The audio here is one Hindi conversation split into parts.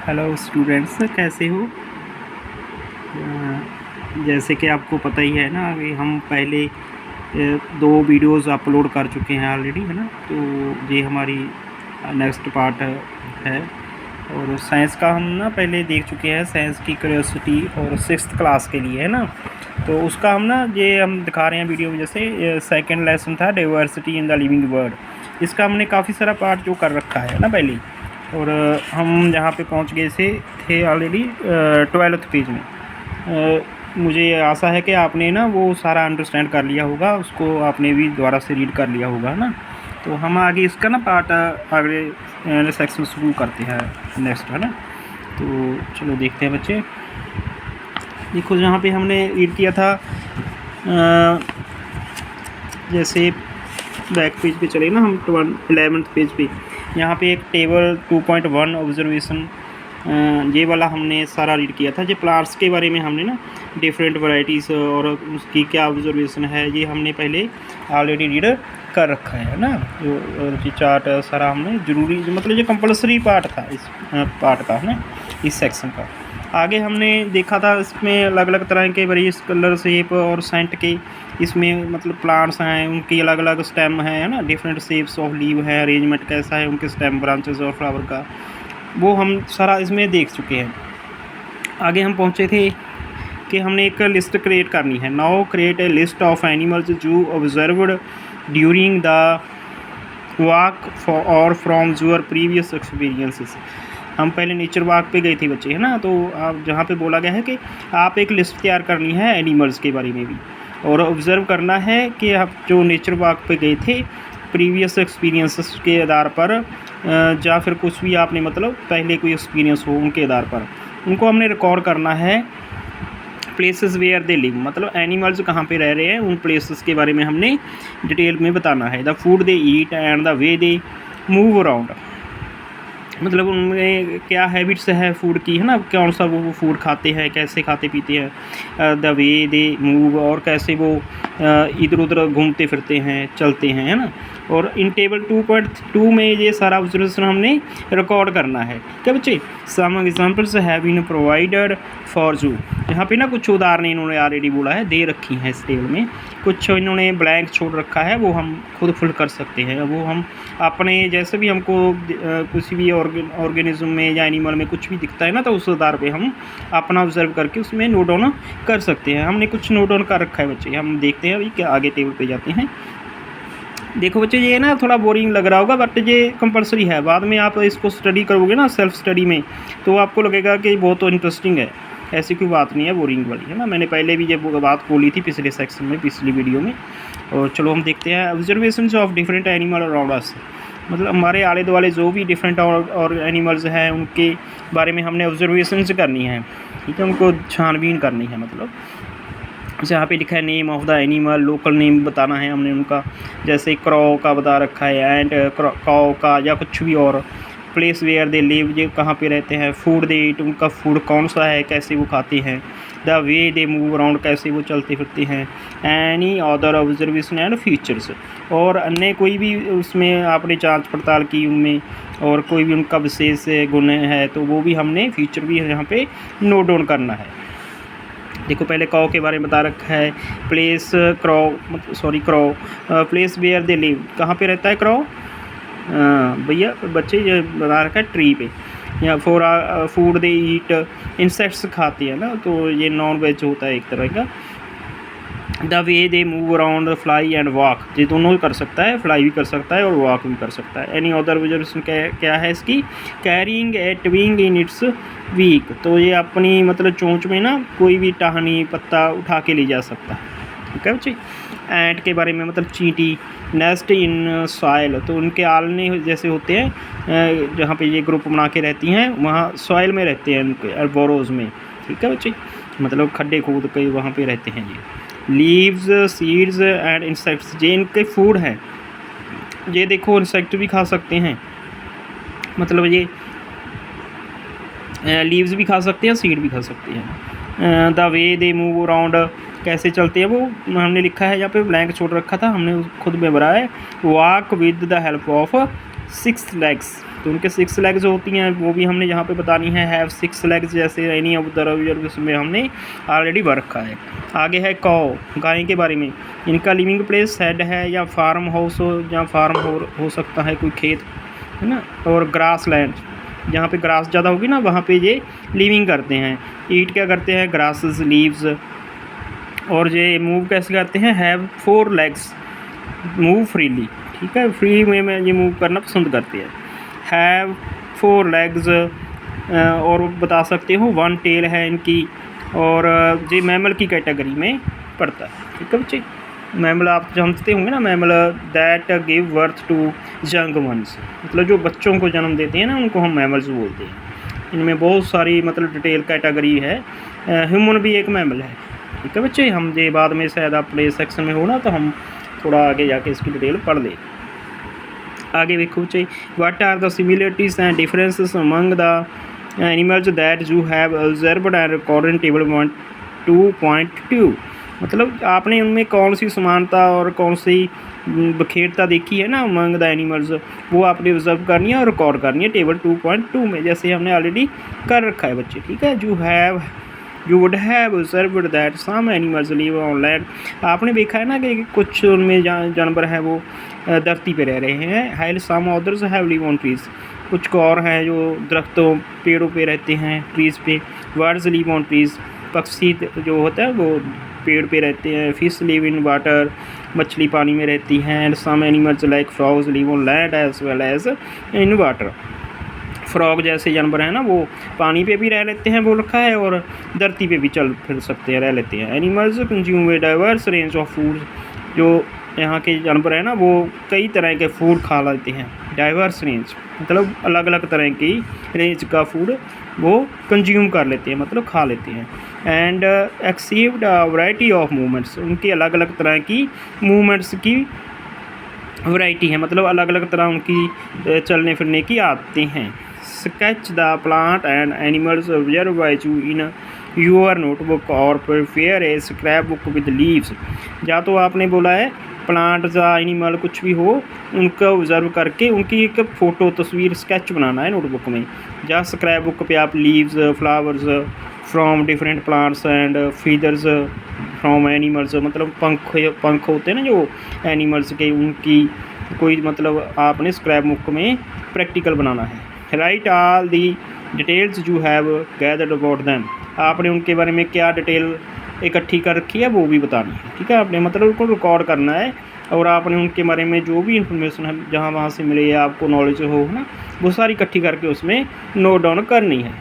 हेलो स्टूडेंट्स, कैसे हो? जैसे कि आपको पता ही है ना, अभी हम पहले दो वीडियोस अपलोड कर चुके हैं ऑलरेडी, है ना। तो ये हमारी नेक्स्ट पार्ट है। और साइंस का हम ना पहले देख चुके हैं, साइंस की क्यूरियोसिटी और 6th क्लास के लिए, है ना। तो उसका हम दिखा रहे हैं वीडियो में। जैसे सेकंड लेसन था diversity in the living world. इसका हमने काफ़ी सारा पार्ट जो कर रखा है ना पहले। और हम जहाँ पे पहुँच गए थे ऑलरेडी 12th पेज में। मुझे आशा है कि आपने ना वो सारा अंडरस्टैंड कर लिया होगा, उसको आपने भी दोबारा से रीड कर लिया होगा ना। तो हम आगे इसका ना पार्ट अगले सेक्शन शुरू करते हैं नेक्स्ट, है ना। तो चलो देखते हैं बच्चे। देखो जहाँ पे हमने रीड किया था, जैसे बैक पेज पे चले ना हम 11th पेज पे। यहाँ पे एक टेबल 2.1 ऑब्जर्वेशन, ये वाला हमने सारा रीड किया था। जो प्लांट्स के बारे में हमने ना डिफरेंट वैरायटीज़ और उसकी क्या ऑब्जर्वेशन है, ये हमने पहले ऑलरेडी रीड कर रखा है ना। जो चार्ट सारा हमने ज़रूरी, मतलब जो कंपलसरी पार्ट था इस पार्ट का, है ना, इस सेक्शन का। आगे हमने देखा था इसमें अलग अलग तरह के वेरियस कलर, शेप और सेंट के, इसमें मतलब प्लांट्स हैं, उनकी अलग अलग स्टेम है ना, डिफरेंट शेप्स ऑफ लीव है, अरेंजमेंट कैसा है उनके स्टेम, ब्रांचेस और फ्लावर का, वो हम सारा इसमें देख चुके हैं। आगे हम पहुँचे थे कि हमने एक लिस्ट क्रिएट करनी है। Now create a list of animals जो ऑब्जर्व्ड ड्यूरिंग द वॉक और फ्रॉम योर प्रीवियस एक्सपीरियंसेस। हम पहले नेचर वॉक पे गए थे बच्चे, है ना। तो आप जहाँ पे बोला गया है कि आप एक लिस्ट तैयार करनी है एनिमल्स के बारे में भी, और ऑब्ज़र्व करना है कि आप जो नेचर वॉक पे गए थे प्रीवियस एक्सपीरियंसेस के आधार पर, या फिर कुछ भी आपने मतलब पहले कोई एक्सपीरियंस हो उनके आधार पर, उनको हमने रिकॉर्ड करना है। प्लेसेस वेयर दे लिव, मतलब एनिमल्स कहाँ पे रह रहे हैं, उन प्लेसेस के बारे में हमने डिटेल में बताना है। The food they eat and the way they move around, मतलब उनमें क्या हैबिट्स है फूड की, है ना, कौन सा वो फूड खाते हैं, कैसे खाते पीते हैं। द वे दे मूव, और कैसे वो इधर उधर घूमते फिरते हैं, चलते हैं, है ना। और इन टेबल 2.2 में ये सारा ऑब्जर्वेशन हमने रिकॉर्ड करना है। क्या बच्चे, some examples have been provided for you. यहाँ पे ना कुछ उदाहरण इन्होंने ऑलरेडी बोला है, दे रखी हैं इस टेबल में। कुछ इन्होंने ब्लैंक छोड़ रखा है, वो हम खुद फिल कर सकते हैं। वो हम अपने जैसे भी हमको किसी भी ऑर्गेनिज्म में या एनिमल में कुछ भी दिखता है ना, तो उस आधार पे हम अपना ऑब्जर्व करके उसमें नोट डाउन कर सकते हैं। हमने कुछ नोट डाउन कर रखा है बच्चे, हम देखते हैं अभी क्या आगे टेबल पे जाते हैं। देखो बच्चे, ये ना थोड़ा बोरिंग लग रहा होगा, बट ये कंपलसरी है। बाद में आप इसको स्टडी करोगे ना सेल्फ स्टडी में, तो आपको लगेगा कि बहुत इंटरेस्टिंग है। ऐसी कोई बात नहीं है बोरिंग वाली, है ना। मैंने पहले भी ये बात बोली थी पिछले सेक्शन में, पिछली वीडियो में। और चलो हम देखते हैं observations of different animal around us, मतलब हमारे आले दुआले जो भी डिफरेंट और एनिमल्स हैं उनके बारे में हमने ऑब्जर्वेशंस करनी है, ठीक है, उनको छानबीन करनी है। मतलब यहाँ पे लिखा है name of the animal, local name बताना है हमने उनका, जैसे क्रॉ का बता रखा है, एंड काउ का, या कुछ भी और। प्लेस वेयर दे लिव, ये कहाँ पे रहते हैं। फूड दे ईट, उनका फूड कौन सा है, कैसे वो खाते हैं। The way they move around, कैसे वो चलते फिरते हैं। Any other observation and features, और अन्य कोई भी उसमें आपने जांच पड़ताल की उनमें, और कोई भी उनका विशेष गुण है तो वो भी हमने फीचर भी यहाँ पे नोट डाउन करना है। देखो पहले कॉ के बारे में बता रखा है। Place crow place where they live, कहाँ पे रहता है क्रॉ भैया बच्चे, ये बता रखा है ट्री पे। या for food they eat, insects खाते हैं ना, तो ये नॉन वेज होता है एक तरह का। The way they move around, fly and walk, ये दोनों कर सकता है, फ्लाई भी कर सकता है और वॉक भी कर सकता है। एनी अदर ऑब्जर्वेशन क्या है इसकी, carrying a twig in its week, तो ये अपनी मतलब चोंच में ना कोई भी टहनी पत्ता उठा के ले जा सकता है, ठीक है बच्चे। एंट के बारे में, मतलब चींटी। नेस्ट इन सॉइल, तो उनके आलने जैसे होते हैं जहाँ पे ये ग्रुप बना के रहती हैं, वहाँ सॉइल में रहते हैं उनके बोरोज में, ठीक है बच्चे, मतलब खड्डे खोद के वहाँ पे रहते हैं ये। लीव्स सीड्स एंड इंसेक्ट्स, ये इनके फूड हैं। ये देखो इंसेक्ट भी खा सकते हैं, मतलब ये लीव्स भी खा सकते हैं, सीड भी खा सकते हैं। The way they move around, कैसे चलते हैं वो हमने लिखा है यहाँ पे, ब्लैंक छोड़ रखा था हमने खुद में भरा है। Walk with the help of 6 legs, तो उनके 6 लेग्स होती हैं, वो भी हमने यहाँ पे बतानी है। हैव 6 लेग्स जैसे एनी ऑफ द ऑब्जर्वेशन में हमने ऑलरेडी वर्क रखा है। आगे है कॉ, गाय के बारे में। इनका लिविंग प्लेस शेड है या फार्म हाउस हो, या फार्म हो सकता है कोई खेत, है ना। और ग्रास लैंड, जहाँ पे ग्रास ज़्यादा होगी ना वहाँ पे ये लिविंग करते हैं। ईट क्या करते हैं, ग्रासेस, लीव्स। और ये मूव कैसे करते हैं, हैव 4 लेग्स, मूव फ्रीली, ठीक है, फ्री में ये मूव करना पसंद करते हैं। हैव 4 लेग्स, और बता सकते हो 1 टेल है इनकी, और ये मैमल की कैटेगरी में पड़ता है, ठीक है बच्चे। मैमल आप जानते होंगे ना, mammal that give birth to young ones, मतलब जो बच्चों को जन्म देते हैं ना उनको हम मैमल्स बोलते हैं। इनमें बहुत सारी मतलब डिटेल कैटेगरी है। ह्यूमन भी एक मैमल है, ठीक है बच्चे। हम ये बाद में शायद अपने सेक्शन में हो ना, तो हम थोड़ा आगे जाके इसकी डिटेल पढ़ लें। आगे देखो बच्चे, what are the similarities and differences among the animals that you have observed and recorded in table 2.2, मतलब आपने उनमें कौन सी समानता और कौन सी बखेरता देखी है ना अमंग द एनिमल्स, वो आपने ऑब्जर्व करनी है और रिकॉर्ड करनी है टेबल 2.2 में, जैसे हमने ऑलरेडी कर रखा है बच्चे, ठीक है। You would have observed that some animals live on land, आपने देखा है ना कि कुछ उनमें जानवर हैं वो धरती पे रह रहे हैं। While some others have live on trees, कुछ और हैं जो दरख्तों पेड़ों पे रहते हैं, ट्रीज़ पे। बर्ड्स लिव ऑन ट्रीज, पक्षी जो होता है वो पेड़ पे रहते हैं। फिश लिव इन वाटर, मछली पानी में रहती हैं। And some animals like frogs live on land as well as in water, frog जैसे जानवर हैं ना वो पानी पे भी रह लेते हैं, बोल रखा है, और धरती पे भी चल फिर सकते हैं, रह लेते हैं। Animals consume a diverse range of food, जो यहाँ के जानवर हैं ना वो कई तरह के फूड खा लेते हैं। डाइवर्स रेंज मतलब अलग अलग तरह की रेंज का फूड वो कंज्यूम कर लेते हैं, मतलब खा लेते हैं। एंड एक्सीव्ड वैरायटी ऑफ मूवमेंट्स, उनकी अलग अलग तरह की मूवमेंट्स की वैरायटी है, मतलब अलग अलग तरह उनकी चलने फिरने की आदतें हैं। Sketch the plant and animals observe by you in your notebook और prepare a scrap book with leaves, या तो आपने बोला है प्लांट या एनिमल कुछ भी हो उनका ऑब्जर्व करके उनकी एक फ़ोटो तस्वीर स्केच बनाना है नोटबुक में, या स्क्रैप बुक पे आप leaves, flowers from different plants and feathers from animals, मतलब पंख होते हैं ना जो एनिमल्स के, उनकी कोई मतलब आपने स्क्रैप बुक में प्रैक्टिकल बनाना है। Right all the details you have gathered about them, आपने उनके बारे में क्या डिटेल इकट्ठी कर रखी है वो भी बतानी है, ठीक है। आपने मतलब उनको रिकॉर्ड करना है, और आपने उनके बारे में जो भी इंफॉर्मेशन है जहाँ वहाँ से मिले या आपको नॉलेज हो ना, वो सारी इकट्ठी करके उसमें नोट डाउन करनी है।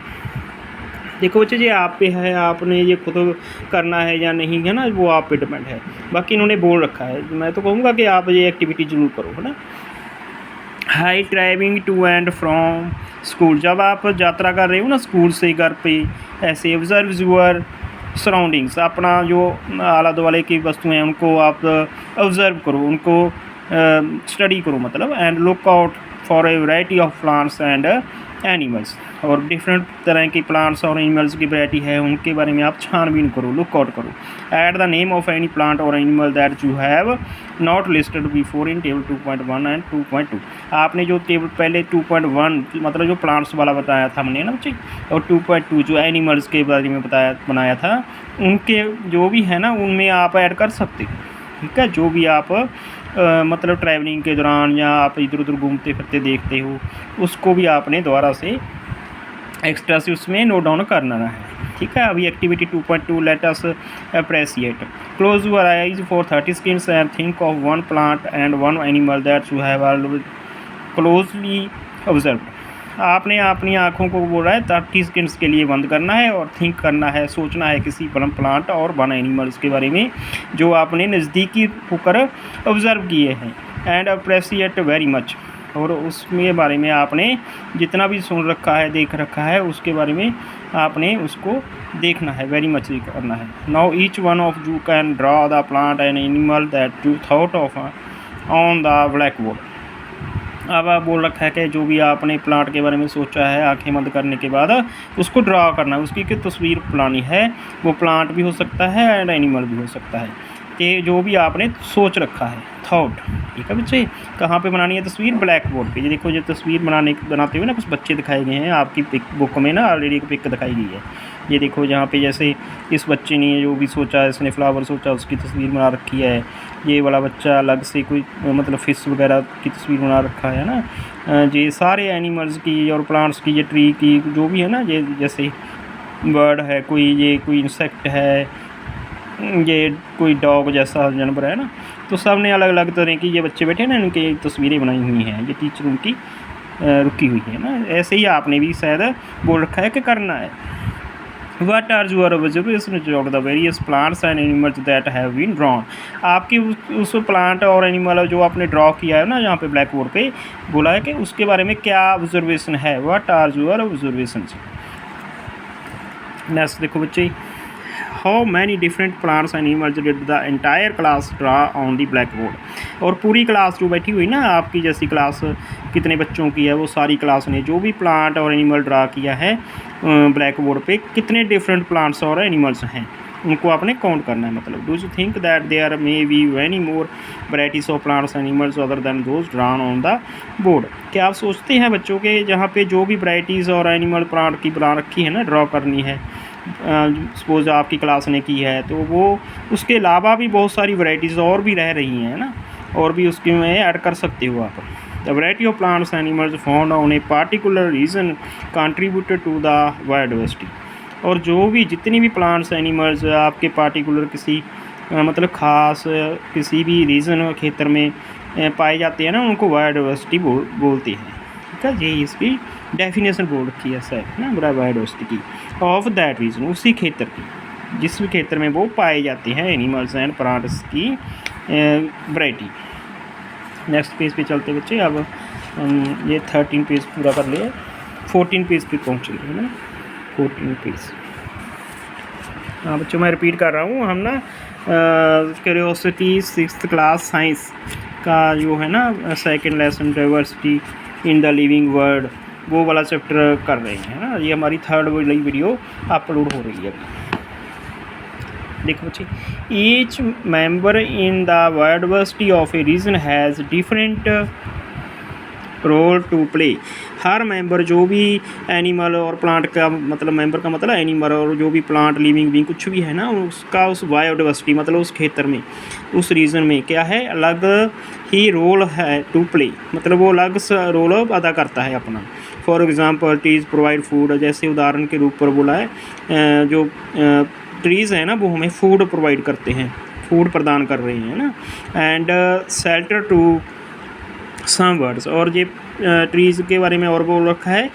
देखो बच्चे ये आप पे है, आपने ये खुद करना है या नहीं है ना, वो आप पे डिपेंड है। बाकी इन्होंने बोल रखा है, मैं तो कहूँगा कि आप ये एक्टिविटी ज़रूर करो, है ना। High driving to and from school, जब आप यात्रा कर रहे हो ना स्कूल से घर पे, ऐसे ऑब्जर्व यूअर सराउंडिंग्स, अपना जो आला दुआले की वस्तुएं हैं उनको आप ऑब्जर्व करो, उनको स्टडी करो मतलब। And look out for a variety of plants and animals, और डिफरेंट तरह की प्लांट्स और एनिमल्स की वैरायटी है उनके बारे में आप छानबीन करो, लुक आउट करो। Add the name of any plant और animal that you have not listed before in table 2.1 and 2.2, आपने जो टेबल पहले 2.1 मतलब जो प्लांट्स वाला बताया था हमने ना बच्चे, और 2.2 जो एनिमल्स के बारे में बनाया था, उनके जो भी है ना उनमें आप ऐड कर सकते हो, ठीक है। जो भी आप मतलब ट्रैवलिंग के दौरान या आप इधर उधर घूमते फिरते देखते हो उसको भी आपने दोबारा से एक्स्ट्रा से उसमें नोट डाउन करना है, ठीक है। अभी activity 2.2 let us appreciate, close your eyes for 30 seconds and think of one plant and one animal that you have already closely observe, आपने अपनी आँखों को बोल रहा है 30 सेकंड्स के लिए बंद करना है और थिंक करना है, सोचना है किसी प्लांट और वन एनिमल्स के बारे में जो आपने नज़दीकी होकर ऑब्ज़र्व किए हैं। एंड अप्रिशिएट वेरी मच, और उसमें बारे में आपने जितना भी सुन रखा है देख रखा है उसके बारे में आपने उसको देखना है, वेरी मच करना है। Now each one of you can draw the plant and animal that you thought of on the black board, अब आप बोल रखा है कि जो भी आपने प्लांट के बारे में सोचा है आंखें बंद करने के बाद उसको ड्रा करना है, उसकी क्या तस्वीर बनानी है, वो प्लांट भी हो सकता है एंड एनिमल भी हो सकता है। कि जो भी आपने सोच रखा है, थॉट। ठीक है बच्चे, कहाँ पे बनानी है तस्वीर? ब्लैक बोर्ड पे। ये देखो, ये तस्वीर बनाते हुए ना कुछ बच्चे दिखाए गए हैं, आपकी पिक बुक में ना ऑलरेडी एक पिक दिखाई गई है। ये देखो, यहाँ पे जैसे इस बच्चे ने जो भी सोचा, इसने फ्लावर सोचा, उसकी तस्वीर बना रखी है। ये वाला बच्चा अलग से कोई मतलब फिश वगैरह की तस्वीर बना रखा है ना। ये सारे एनिमल्स की और प्लांट्स की, ये ट्री की जो भी है ना, ये जैसे बर्ड है कोई, ये कोई इंसेक्ट है, ये कोई डॉग जैसा जानवर है ना, तो सब ने अलग अलग तरह की, ये बच्चे बैठे ना, इनकी तस्वीरें बनाई हुई हैं। ये टीचर उनकी रुकी हुई है ना। ऐसे ही आपने भी शायद बोल रखा है कि करना है। What are your observations of the various plants and animals that have been drawn? आपकी उस प्लांट और एनिमल जो आपने ड्रॉ किया है ना, यहाँ पे ब्लैक बोर्ड पे बोला है कि उसके बारे में क्या ऑब्जर्वेशन है। What are your observations? Next देखो बच्चे, how many different plants and animals did the entire class draw on the black board. और पूरी क्लास जो बैठी हुई ना, आपकी जैसी क्लास कितने बच्चों की है, वो सारी क्लास ने जो भी प्लांट और एनिमल ड्रा किया है ब्लैक बोर्ड पे, कितने डिफरेंट प्लांट्स और एनिमल्स हैं उनको आपने काउंट करना है। मतलब do you think that there may be many more varieties of plants animals other than those drawn on the board. क्या आप सोचते हैं बच्चों के जहाँ पे जो भी वैराइटीज़ और एनिमल प्लांट की बना रखी है ना, ड्रॉ करनी है, सपोज आपकी क्लास ने की है, तो वो उसके अलावा भी बहुत सारी वैराइटीज़ और भी रह रही हैं ना, और भी उसके में ऐड कर सकते हो आप। The variety of plants animals found on a particular region contributed to the biodiversity. और जो भी जितनी भी प्लांट्स एनिमल्स आपके पार्टिकुलर किसी मतलब ख़ास किसी भी रीजन क्षेत्र में पाए जाते हैं ना, उनको बायोडाइवर्सिटी बोलते हैं। ठीक है, यही इसकी डेफिनेशन बोल रखी है सर ना, बायोडाइवर्सिटी की, ऑफ दैट रीजन, उसी क्षेत्र की जिस भी क्षेत्र में वो पाए जाते हैं एनिमल्स एंड प्लांट्स की वैरायटी। नेक्स्ट पेज पे चलते बच्चे। अब ये 13 पेज पूरा कर लिया, 14 पेज पे पहुँच गए है ना, 14 पेज। हाँ बच्चों, मैं रिपीट कर रहा हूँ, हम ना क्यूरियोसिटी 6th क्लास साइंस का जो है ना second lesson diversity in the living world, वो वाला चैप्टर कर रहे हैं ना। ये हमारी 3rd वाली वीडियो अपलोड हो रही है अभी। देखो बच्चे, each member in the biodiversity of a region has different role to play. हर मेंबर जो भी एनिमल और प्लांट का मतलब मेंबर का मतलब एनिमल और जो भी प्लांट लिविंग बीइंग कुछ भी है ना, उसका उस बायोडाइवर्सिटी मतलब उस क्षेत्र में, उस रीजन में क्या है, अलग ही रोल है टू प्ले, मतलब वो अलग सा रोल अदा करता है अपना। For example trees provide food, जैसे उदाहरण के रूप पर बोला है जो ट्रीज़ है ना, वो हमें फूड प्रोवाइड करते हैं, फूड प्रदान कर रहे हैं ना। And shelter to some birds, और ये ट्रीज़ के बारे में और बोल रखा है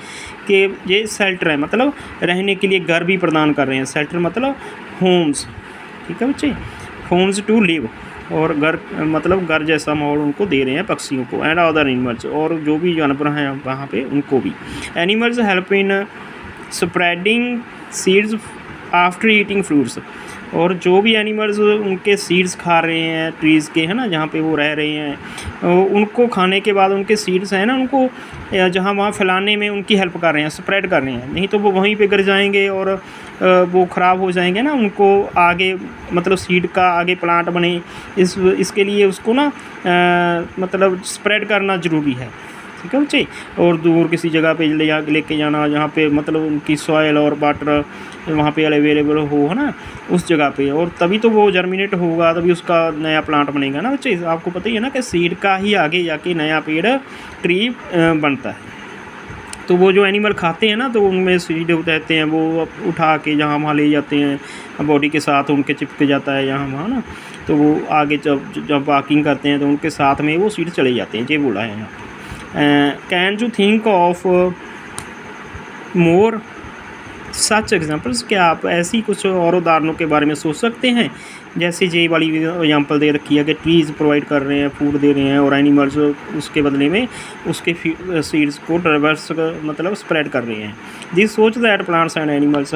कि ये शेल्टर है, मतलब रहने के लिए घर भी प्रदान कर रहे हैं। शेल्टर मतलब होम्स, ठीक है बच्चे, होम्स टू लिव, और घर मतलब घर जैसा माहौल उनको दे रहे हैं पक्षियों को। एंड अदर एनिमल्स, और जो भी जानवर हैं वहाँ पे उनको भी। Animals help in spreading seeds after eating fruits, और जो भी एनिमल्स उनके सीड्स खा रहे हैं ट्रीज़ के है ना, जहाँ पे वो रह रहे हैं, उनको खाने के बाद उनके सीड्स हैं ना, उनको जहाँ वहाँ फैलाने में उनकी हेल्प कर रहे हैं, स्प्रेड कर रहे हैं। नहीं तो वो वहीं पे गिर जाएंगे और वो ख़राब हो जाएंगे ना, उनको आगे मतलब सीड का आगे प्लांट बने, इसके लिए उसको ना मतलब स्प्रेड करना ज़रूरी है। ठीक है बच्चे, और दूर किसी जगह पे लेके जाना जहाँ पे मतलब उनकी सॉइल और वाटर वहाँ पे अवेलेबल हो, है ना, उस जगह पे, और तभी तो वो जर्मिनेट होगा, तभी उसका नया प्लांट बनेगा ना बच्चे। आपको पता ही है ना कि सीड का ही आगे जाके नया पेड़ ट्री बनता है। तो वो जो एनिमल खाते हैं ना, तो उनमें सीड रहते हैं, वो उठा के जहाँ वहाँ ले जाते हैं, बॉडी के साथ उनके चिपक जाता है यहाँ वहाँ ना, तो वो आगे जब वॉकिंग करते हैं तो उनके साथ में वो सीड चले जाते हैं। ये बोला है यहाँ। Can you think of more such examples, क्या आप ऐसी कुछ और उदाहरणों के बारे में सोच सकते हैं? जैसे जे वाली एग्जाम्पल दे रखी है कि ट्रीज़ प्रोवाइड कर रहे हैं, फूड दे रहे हैं, और एनिमल्स उसके बदले में उसके सीड्स को डाइवर्स मतलब स्प्रेड कर रहे हैं। This shows that plants and animals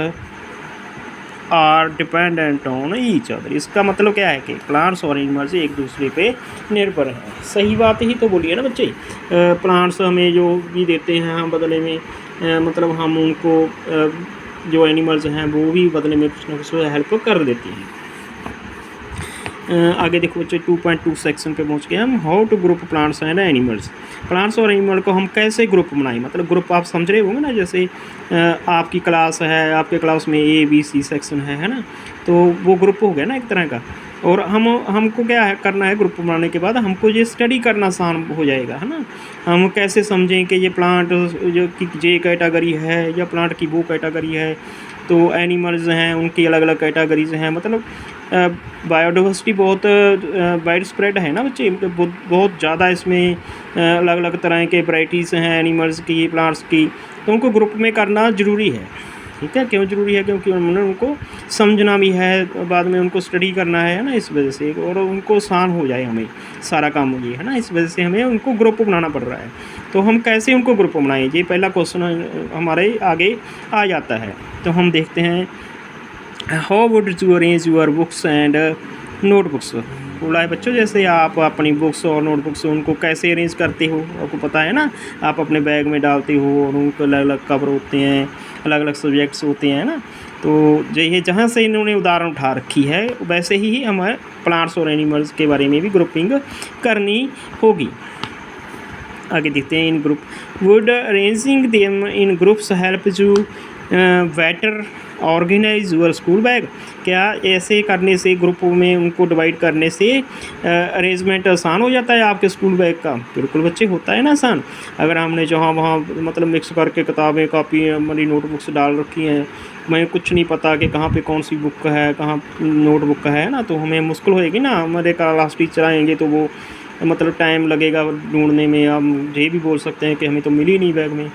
are dependent on each other. इसका मतलब क्या है कि प्लांट्स और एनिमल्स एक दूसरे पे निर्भर हैं। सही बात ही तो बोली है ना बच्चे। प्लांट्स हमें जो भी देते हैं हम बदले में मतलब हम उनको जो एनिमल्स हैं वो भी बदले में कुछ ना कुछ हेल्प कर देती हैं। आगे देखो बच्चे 2.2 सेक्शन पे पहुंच गए हम। How to group plants and animals. Plants और एनिमल को हम कैसे ग्रुप बनाएं, मतलब ग्रुप आप समझ रहे होंगे ना, जैसे आपकी क्लास है, आपके क्लास में ABC सेक्शन है ना, तो वो ग्रुप हो गया ना एक तरह का। और हमको क्या है करना है, ग्रुप बनाने के बाद हमको ये स्टडी करना आसान हो जाएगा, है ना। हम कैसे समझें कि ये प्लांट जो कि ये कैटेगरी है या प्लांट की वो कैटेगरी है, तो एनिमल्स हैं उनकी अलग अलग कैटेगरीज हैं, मतलब बायोडाइवर्सिटी बहुत वाइड स्प्रेड है ना बच्चे, बहुत ज़्यादा इसमें अलग अलग तरह के वैराइटीज़ हैं एनिमल्स की, प्लांट्स की, तो उनको ग्रुप में करना ज़रूरी है। ठीक है, क्यों ज़रूरी है, क्योंकि उन्होंने उनको समझना भी है, बाद में उनको स्टडी करना है ना, इस वजह से, और उनको आसान हो जाए हमें सारा काम ये, है ना, इस वजह से हमें उनको ग्रुप बनाना पड़ रहा है। तो हम कैसे उनको ग्रुप बनाएं, ये पहला क्वेश्चन हमारे आगे आ जाता है। तो हम देखते हैं, how would you arrange your books and notebooks. बोला है बच्चों, जैसे आप अपनी बुक्स और नोटबुक्स उनको कैसे अरेंज करते हो, आपको पता है ना, आप अपने बैग में डालते हो और उनको अलग अलग कवर होते हैं, अलग अलग सब्जेक्ट्स होते हैं ना। तो ये जहाँ से इन्होंने उदाहरण उठा रखी है वैसे ही हमें प्लांट्स और एनिमल्स के बारे में भी ग्रुपिंग करनी होगी। आगे देखते हैं, in group would arranging them in groups help you better organise your school bag. क्या ऐसे करने से, ग्रुपों में उनको डिवाइड करने से अरेंजमेंट आसान हो जाता है आपके स्कूल बैग का? बिल्कुल बच्चे, होता है ना आसान। अगर हमने जहाँ वहाँ मतलब मिक्स करके किताबें, कापी, हमारी नोटबुक्स डाल रखी हैं, हमें कुछ नहीं पता कि कहाँ पे कौन सी बुक है, कहाँ नोटबुक है ना, तो हमें मुश्किल होएगी ना। हमारे क्लास टीचर आएंगे तो वो मतलब टाइम लगेगा ढूंढने में। हम ये भी बोल सकते हैं कि हमें तो मिली नहीं बैग में,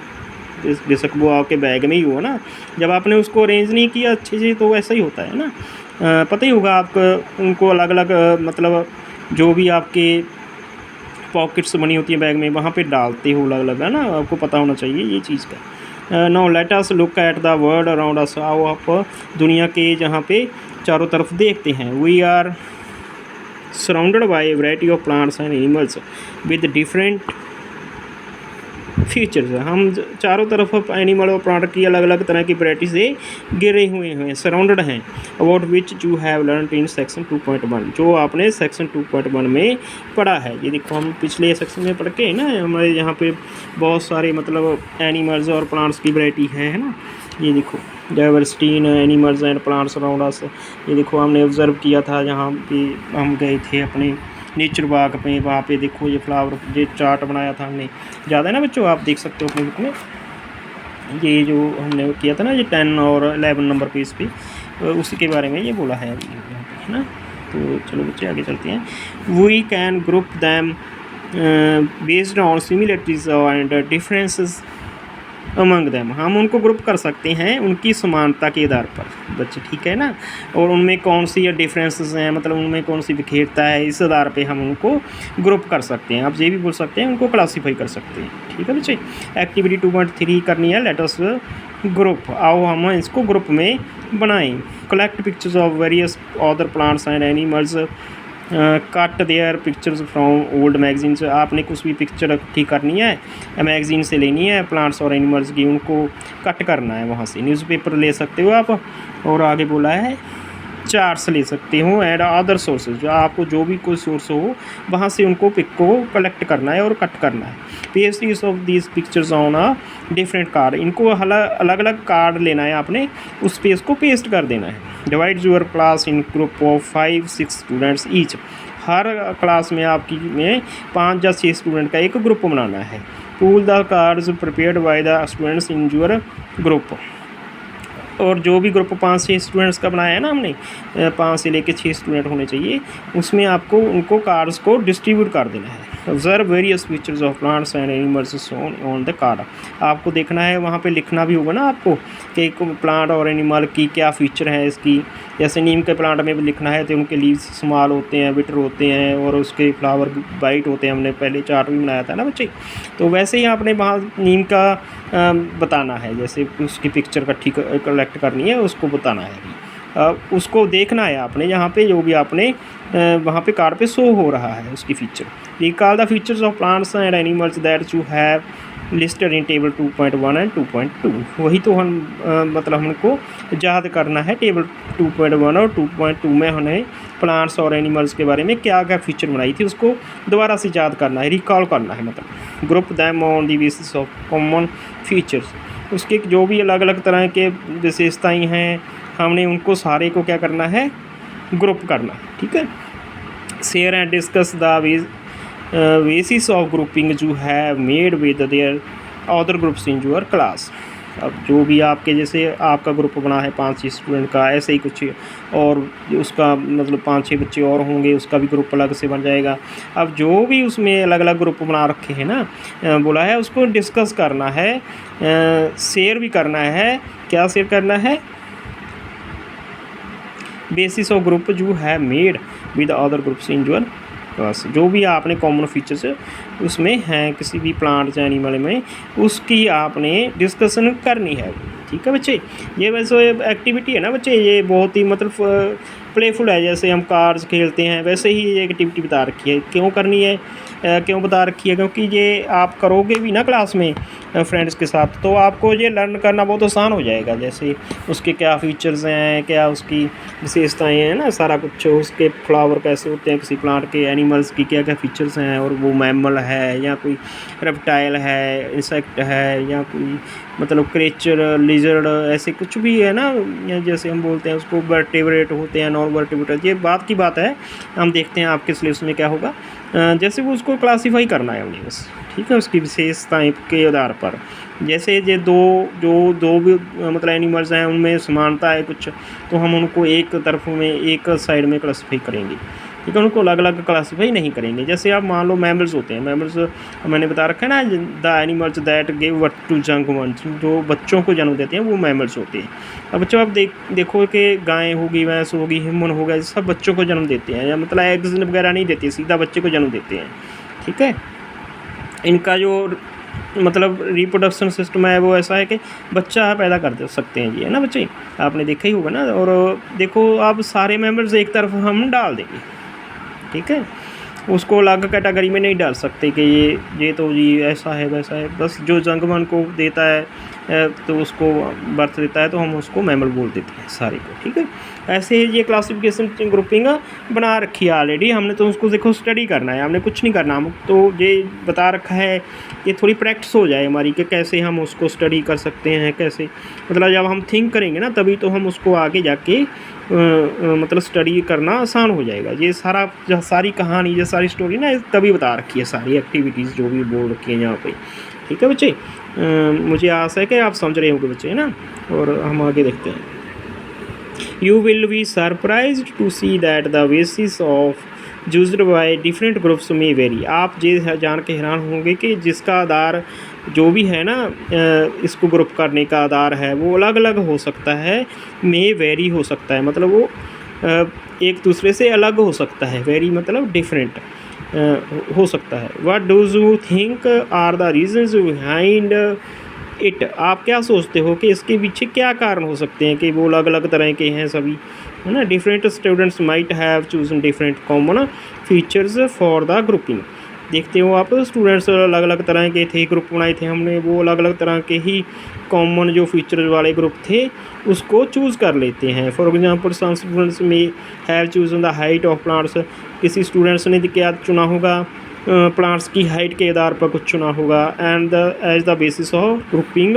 बेशक वो आपके बैग में ही हो ना, जब आपने उसको अरेंज नहीं किया अच्छे से, तो वैसा ही होता है ना। पता ही होगा आपको, उनको अलग अलग मतलब जो भी आपके पॉकेट्स बनी होती है बैग में, वहाँ पे डालते हो अलग अलग, है ना, आपको पता होना चाहिए ये चीज़ का। Now let us look at the world around us. आओ आप दुनिया के जहाँ पे चारों तरफ देखते हैं। We are surrounded by a variety of plants and animals with different features. हम चारों तरफ एनिमल और प्लांट की अलग अलग तरह की वैरायटी से घिरे हुए हैं, सराउंडेड हैं। About which you have learn in section 2.1, जो आपने सेक्शन 2.1 में पढ़ा है। ये देखो, हम पिछले सेक्शन में पढ़ के ना, हमारे यहाँ पे बहुत सारे मतलब एनिमल्स और प्लांट्स की वैरायटी है ना। ये देखो, diversity in animals and plants around us. ये देखो, हमने ऑब्जर्व किया था जहाँ पे हम गए थे अपने नेचर बाग पे, वहाँ पे देखो ये फ्लावर, ये चार्ट बनाया था हमने, ज़्यादा है ना बच्चों, आप देख सकते हो अपने बुक में। ये जो हमने किया था ना, ये 10 और 11 नंबर पेज पे, उसी के बारे में ये बोला है अभी, है ना। तो चलो बच्चे आगे चलते हैं। We can group them based on similarities and differences among them. हम उनको ग्रुप कर सकते हैं उनकी समानता के आधार पर बच्चे, ठीक है ना, और उनमें कौन सी डिफरेंसेस हैं, मतलब उनमें कौन सी विखेरता है, इस आधार पे हम उनको ग्रुप कर सकते हैं। आप ये भी बोल सकते हैं उनको क्लासीफाई कर सकते हैं, ठीक है बच्चे। एक्टिविटी 2.3 करनी है, लेट अस ग्रुप। आओ हम इसको ग्रुप में बनाएं। Collect pictures of various other plants and animals, cut their pictures from old magazines. आपने कुछ भी पिक्चर इकट्ठी करनी है, मैगजीन से लेनी है प्लांट्स और एनिमल्स की, उनको कट करना है वहाँ से। न्यूज़पेपर ले सकते हो आप, और आगे बोला है चार्ट्स ले सकते हो, एंड अदर सोर्सेज, जो आपको जो भी कोई सोर्स हो वहाँ से उनको पिक को कलेक्ट करना है और कट करना है। Paste use of these pictures on a different card. इनको अलग अलग कार्ड लेना है आपने, उस पे इसको पेस्ट कर देना है। Divide your class in group of 5-6 students each. हर क्लास में आपकी में 5 या 6 स्टूडेंट का एक ग्रुप बनाना है। Pool the cards prepared by the students in your group. और जो भी ग्रुप 5-6 स्टूडेंट्स का बनाया है ना हमने, 5 से लेके 6 स्टूडेंट होने चाहिए, उसमें आपको उनको कार्ड्स को डिस्ट्रीब्यूट कर देना है। Observe various features of plants and animals shown on the card. आपको देखना है, वहाँ पे लिखना भी होगा ना आपको कि प्लांट और एनिमल की क्या फ़ीचर है इसकी। जैसे नीम के प्लांट में भी लिखना है तो उनके लीव्स स्मॉल होते हैं, बिटर होते हैं, और उसके फ्लावर वाइट होते हैं। हमने पहले चार्ट भी बनाया था ना बच्चे, तो वैसे ही आपने वहाँ नीम का बताना है, जैसे उसकी पिक्चर इकट्ठी कलेक्ट करनी है, उसको बताना है। उसको देखना है आपने, यहाँ पे जो भी आपने वहाँ पे कार्ड पे शो हो रहा है उसकी feature. Recall the features of plants and animals that you have listed in table 2.1 and 2.2। वही तो हम मतलब हमको याद करना है टेबल 2.1 और 2.2 में हमने प्लांट्स और एनिमल्स के बारे में क्या क्या फीचर बनाई थी, उसको दोबारा से याद करना है, रिकॉल करना है, मतलब group them on the basis of common features. उसके जो भी अलग अलग तरह के विशेषताएँ हैं हमने उनको सारे को क्या करना है, ग्रुप करना है। ठीक है, share and discuss the basis of grouping जो है made with their other groups in your class. अब जो भी आपके जैसे आपका ग्रुप बना है 5-6 स्टूडेंट का, ऐसे ही कुछ और उसका मतलब 5-6 बच्चे और होंगे, उसका भी ग्रुप अलग से बन जाएगा। अब जो भी उसमें अलग अलग ग्रुप बना रखे हैं ना, बोला है उसको डिस्कस करना है, शेयर भी करना है। क्या शेयर करना है, बेसिस ऑफ ग्रुप जो है made with other groups in your class. जो भी आपने कॉमन फीचर्स उसमें हैं किसी भी प्लांट या एनिमल में, उसकी आपने डिस्कशन करनी है। ठीक है बच्चे, ये वैसे एक्टिविटी है ना बच्चे, ये बहुत ही मतलब प्लेफुल है। जैसे हम कार्ड्स खेलते हैं वैसे ही ये एक्टिविटी बता रखी है। क्यों करनी है, क्यों बता रखी है, क्योंकि ये आप करोगे भी ना क्लास में फ्रेंड्स के साथ, तो आपको ये लर्न करना बहुत आसान हो जाएगा। जैसे उसके क्या फीचर्स हैं, क्या उसकी विशेषताएं हैं ना, सारा कुछ, उसके फ्लावर कैसे होते हैं किसी प्लांट के, एनिमल्स की क्या क्या फीचर्स हैं, और वो मैमल है या कोई रेप्टाइल है, इंसेक्ट है, या कोई मतलब क्रेचर, लिजर्ड, ऐसे कुछ भी है ना, जैसे हम बोलते हैं उसको वर्टिब्रेट होते हैं, नॉन वर्टिब्रेट। ये बात की बात है, हम देखते हैं आपके सिलेबस में क्या होगा। जैसे वो उसको क्लासीफाई करना है हमने बस। ठीक है, उसकी विशेषताएं के आधार पर, जैसे ये दो भी मतलब एनिमल्स हैं उनमें समानता है कुछ, तो हम उनको एक तरफ में एक साइड में क्लासीफाई करेंगे। ठीक है, उनको अलग अलग क्लासीफाई नहीं करेंगे। जैसे आप मान लो मैमल्स होते हैं, मैमल्स मैंने बता रखा है ना, the animals that give birth to young ones, जो बच्चों को जन्म देते हैं वो मैमल्स होते हैं। अब बच्चों आप देखो कि गाय होगी, भैंस होगी, ह्यूमन हो गया, सब बच्चों को जन्म देते हैं, या मतलब एग्स वगैरह नहीं देते, सीधा बच्चे को जन्म देते हैं। ठीक है, इनका जो मतलब रिप्रोडक्शन सिस्टम है वो ऐसा है कि बच्चा पैदा कर सकते हैं, ये है ना बच्चे, आपने देखा ही होगा ना। और देखो आप सारे मेंबर्स एक तरफ हम डाल देंगे। ठीक है, उसको अलग कैटेगरी में नहीं डाल सकते कि ये तो जी ऐसा है वैसा है। बस जो जंगमन को देता है तो उसको बर्थ देता है तो हम उसको मैमल बोल देते हैं सारे को। ठीक है, ऐसे ही ये क्लासिफिकेशन ग्रुपिंग बना रखी है ऑलरेडी हमने, तो उसको देखो स्टडी करना है, हमने कुछ नहीं करना। हम तो ये बता रखा है, ये थोड़ी प्रैक्टिस हो जाए हमारी कि कैसे हम उसको स्टडी कर सकते हैं, कैसे मतलब जब हम थिंक करेंगे ना तभी तो हम उसको आगे जाके मतलब स्टडी करना आसान हो जाएगा। ये सारी कहानी, ये सारी स्टोरी ना तभी बता रखी है, सारी एक्टिविटीज़ जो भी बोल रखी है यहाँ पे। ठीक है बच्चे, मुझे आशा है कि आप समझ रहे होंगे बच्चे, है ना। और हम आगे देखते हैं। You will be surprised to see that the basis of used by different groups may vary. आप ये जान के हैरान होंगे कि जिसका आधार जो भी है ना इसको ग्रुप करने का आधार है वो अलग अलग हो सकता है, में वेरी हो सकता है, मतलब वो एक दूसरे से अलग हो सकता है। वेरी मतलब डिफरेंट हो सकता है। What do you think are the reasons behind it. आप क्या सोचते हो कि इसके पीछे क्या कारण हो सकते हैं कि वो अलग अलग तरह के हैं सभी, है ना। Different students might have chosen different common features for the grouping. देखते हो आप, स्टूडेंट्स अलग अलग तरह के थे, ग्रुप बनाए थे हमने, वो अलग अलग तरह के ही कॉमन जो फीचर्स वाले ग्रुप थे उसको चूज़ कर लेते हैं। फॉर एग्जांपल सम स्टूडेंट्स में have chosen the height of plants. किसी स्टूडेंट्स ने क्या चुना होगा, प्लांट्स की हाइट के आधार पर कुछ चुना होगा। And as the basis of grouping,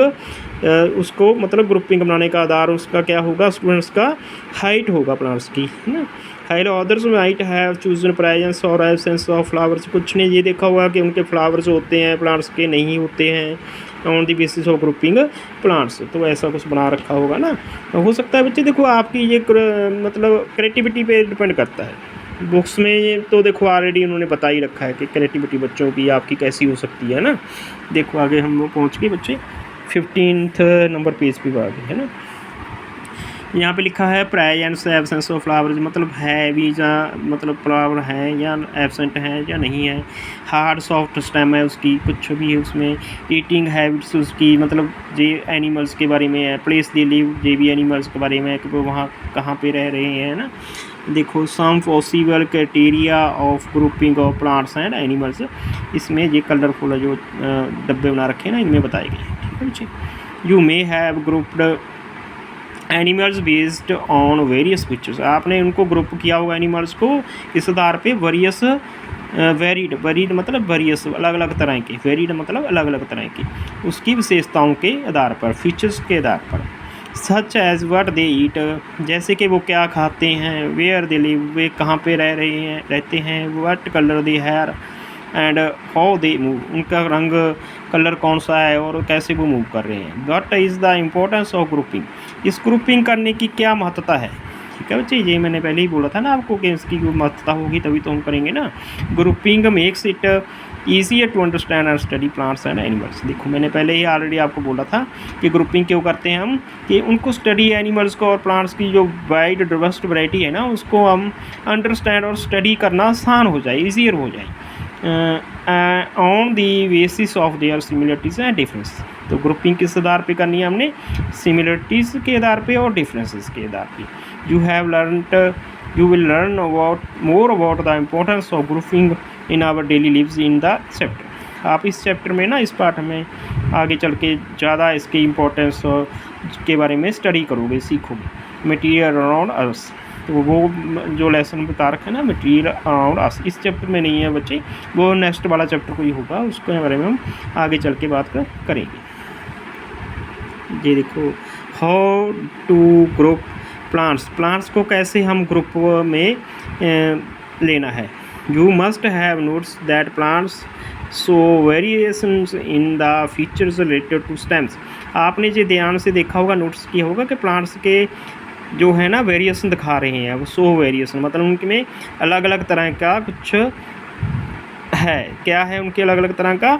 उसको मतलब ग्रुपिंग बनाने का आधार उसका क्या होगा, स्टूडेंट्स का हाइट होगा प्लांट्स की, है ना। Height others might have chosen presence और एब्सेंस ऑफ फ्लावर्स। कुछ ने ये देखा होगा कि उनके फ्लावर्स होते हैं, प्लांट्स के नहीं होते हैं, on the basis of grouping plants. तो ऐसा कुछ बना रखा होगा ना, हो सकता है बच्चे। देखो आपकी ये मतलब क्रिएटिविटी पे डिपेंड करता है। बुक्स में ये तो देखो ऑलरेडी उन्होंने बता ही रखा है कि क्रिएटिविटी बच्चों की आपकी कैसी हो सकती है ना। देखो आगे हम लोग पहुँच गए बच्चे 15 नंबर पेज पे आगे, है ना। यहाँ पे लिखा है प्रेजेंस एब्सेंस ऑफ फ्लावर्स, मतलब है भी या मतलब फ्लावर है या एब्सेंट है या नहीं है। हार्ड सॉफ्ट स्टेम है उसकी, कुछ भी है उसमें। ईटिंग हैबिट्स उसकी, मतलब ये एनिमल्स के बारे में है। प्लेस दे लिव, ये भी एनिमल्स के बारे में है कि वो वहाँ कहाँ पे रह रहे हैं ना। देखो some possible criteria of grouping of plants and animals, इसमें ये कलरफुल जो डब्बे बना रखे हैं ना, इनमें बताए गए हैं। ठीक है बच्चे, you may have grouped animals based on various features, आपने उनको ग्रुप किया होगा एनिमल्स को इस आधार पे वेरियस वेरीड मतलब वेरियस अलग अलग तरह के, वेरीड मतलब अलग अलग तरह के, उसकी विशेषताओं के आधार पर, फीचर्स के आधार पर। सच एज व्हाट दे ईट, जैसे कि वो क्या खाते हैं, वेयर दे लिव, वे कहाँ पे रहते हैं, what colour they hair and how they move, उनका रंग कलर कौन सा है और कैसे वो मूव कर रहे हैं। What is the importance of grouping, इस ग्रुपिंग करने की क्या महत्वता है। ठीक है बच्चे, ये मैंने पहले ही बोला था ना आपको कि इसकी महत्वता होगी तभी तो हम करेंगे ना। Grouping makes it easier to understand and study plants and animals, देखो मैंने पहले ही ऑलरेडी आपको बोला था कि ग्रुपिंग क्यों करते हैं हम, कि उनको स्टडी एनिमल्स को और प्लांट्स की जो वाइड डिवर्स वैरायटी है ना, उसको हम अंडरस्टैंड और स्टडी करना आसान हो जाए, ईजियर हो जाए on the basis of their similarities and difference. तो ग्रुपिंग किस आधार पे करनी है हमने, सिमिलरिटीज़ के आधार पे और डिफरेंसेस के आधार पे। You will learn about more about the importance of grouping in our daily lives in the chapter, आप इस चैप्टर में ना, इस पार्ट में आगे चल के ज़्यादा इसके इम्पोर्टेंस के बारे में स्टडी करोगे, सीखोगे। मटीरियल अराउंड अर्थ, तो वो जो लेसन बता रखा है ना मटीरियल अराउंड अस, इस चैप्टर में नहीं है बच्चे, वो नेक्स्ट वाला चैप्टर कोई होगा, उसके बारे में हम आगे चल के बात करेंगे। ये देखो, how to group plants, plants को कैसे हम ग्रुप में लेना है। You must have notes that plants show variations in the features related to stems, आपने जो ध्यान से देखा होगा, नोट्स किया होगा कि प्लांट्स के जो है ना वेरिएशन दिखा रहे हैं, वो सो वेरिएशन मतलब उनके में अलग अलग तरह का कुछ है, क्या है उनके अलग अलग तरह का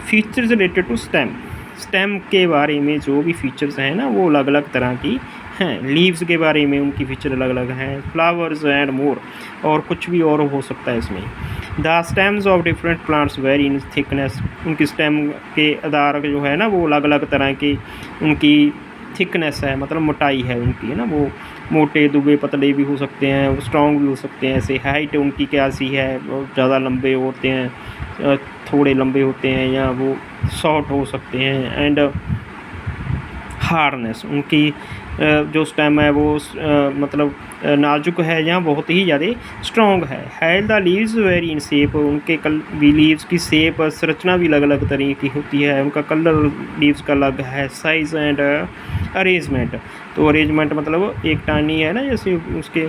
features related to stem, stem के बारे में जो भी फीचर्स हैं ना वो अलग अलग तरह की हैं। लीव्स के बारे में उनकी फीचर अलग अलग हैं, फ्लावर्स एंड मोर, और कुछ भी और हो सकता है इसमें। The stems of different plants very in thickness, उनकी स्टेम के आधार जो है ना वो अलग अलग तरह की उनकी थिकनेस है, मतलब मोटाई है उनकी, है ना, वो मोटे दुबे पतले भी हो सकते हैं, वो स्ट्रॉन्ग भी हो सकते हैं। ऐसे हाइट उनकी कैसी है, बहुत ज़्यादा लंबे होते हैं, थोड़े लंबे होते हैं, या वो शॉर्ट हो सकते हैं। एंड हार्डनेस, उनकी जो स्टेम है वो मतलब नाजुक है या बहुत ही ज़्यादा स्ट्रॉन्ग है। How the leaves vary in shape, उनके लीव्स की शेप संरचना भी अलग अलग तरह की होती है, उनका कलर लीव्स का अलग है। साइज एंड अरेंजमेंट, तो अरेंजमेंट मतलब एक टानी है ना, जैसे उसके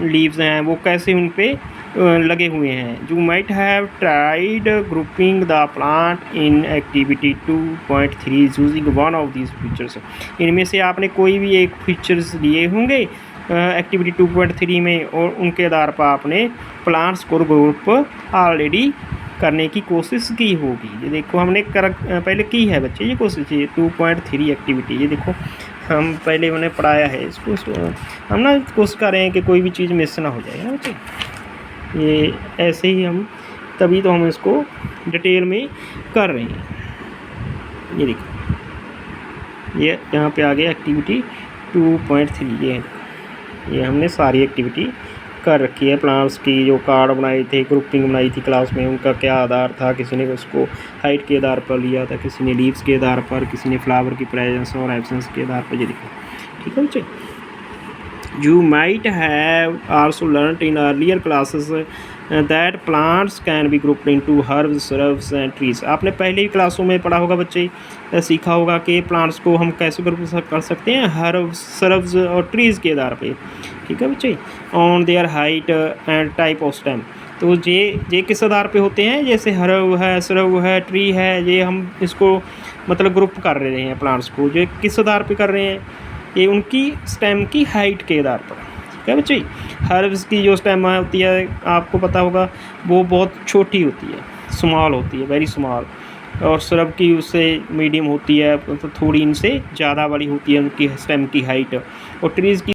लीव्स हैं वो कैसे उन पे लगे हुए हैं। You might have tried grouping the plant in activity 2.3 using one of these features, इनमें से आपने कोई भी एक फीचर्स लिए होंगे एक्टिविटी 2.3 में, और उनके आधार पर आपने प्लांट्स को ग्रुप ऑलरेडी करने की कोशिश की होगी। ये देखो हमने पहले की है बच्चे ये कोशिश, ये 2.3 एक्टिविटी, ये देखो हम पहले उन्हें पढ़ाया है इसको, हम ना कोशिश कर रहे हैं कि कोई भी चीज़ मिस ना हो जाए ना बच्चे। ये ऐसे ही हम तभी तो हम इसको डिटेल में कर रहे हैं। ये देखो, ये यहाँ पे आ गया एक्टिविटी 2.3, ये हमने सारी एक्टिविटी कर रखी है। प्लांट्स की जो कार्ड बनाए थे, ग्रुपिंग बनाई थी क्लास में, उनका क्या आधार था, किसी ने उसको हाइट के आधार पर लिया था, किसी ने लीव्स के आधार पर, किसी ने फ्लावर की प्रेजेंस और एब्सेंस के आधार पर। ये देखो, ठीक है बच्चे। You might have also learnt in earlier classes that plants can be grouped into herbs, shrubs and trees, आपने पहले ही क्लासों में पढ़ा होगा बच्चे, सीखा होगा कि प्लांट्स को हम कैसे ग्रुप कर सकते हैं, हर्ब्स, श्रब्स और ट्रीज़ के आधार पे। ठीक है बच्चे, on their height and type of stem, तो ये किस आधार पे होते हैं, जैसे हर्ब है, श्रब है, ट्री है, ये हम इसको मतलब ग्रुप कर रहे हैं प्लांट्स को, जो किस आधार पे कर रहे हैं, ये उनकी स्टेम की हाइट के आधार पर। ठीक है बच्चे, हर्ब्स की जो स्टेम होती है आपको पता होगा वो बहुत छोटी होती है, स्मॉल होती है, वेरी स्मॉल, और श्रब की उससे मीडियम होती है, तो थोड़ी इनसे ज़्यादा बड़ी होती है उनकी स्टेम की हाइट। और ट्रीज़ की